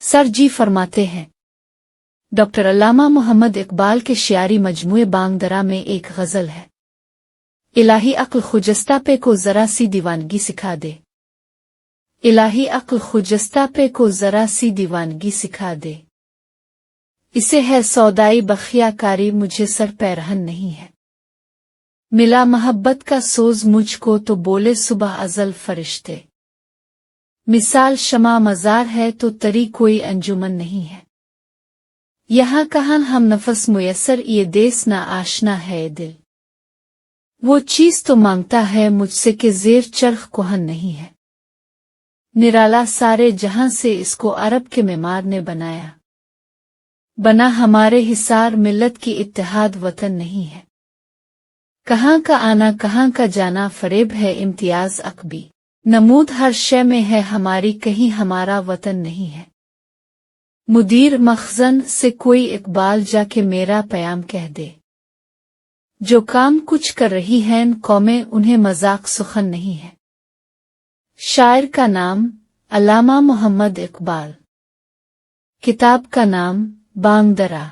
Sir जी फरमाते हैं, doctor अल्लामा मोहम्मद इकबाल के शियारी मजमूए बांगदरा में एक गज़ल है, इलाही अक्ल खुजस्ता पे को ज़रा सी दीवानगी सिखा दे। इलाही अक्ल खुजस्ता पे को ज़रा सी दीवानगी सिखा दे। इसे है सौदाई बखियाकारी, मुझे सर पैरहन नहीं है। मिला मोहब्बत का सोज मुझको तो बोले सुबह अज़ल फरिश्ते। मिसाल शमा मज़ार है तो तरी कोई अंजुमन नहीं है। यहाँ कहाँ हम नफस मुयस्सर, ये देस ना आशना है दिल। वो चीज़ तो मांगता है मुझसे कि ज़ेर चरख कोहन नहीं है। निराला सारे जहां से इसको अरब के मेमार ने बनाया। बना हमारे हिसार, मिल्लत की इत्तेहाद वतन नहीं है। कहाँ का आना कहाँ का जाना, फरेब है इम्तियाज अकबी। नमूद हर शय में है हमारी, कहीं हमारा वतन नहीं है। मुदीर मखजन से कोई इकबाल जाके मेरा प्याम कह दे। जो काम कुछ कर रही हैं कौमें, उन्हें मजाक सुखन नहीं है। शायर का नाम अल्लामा मोहम्मद इकबाल। किताब का नाम बांगदरा।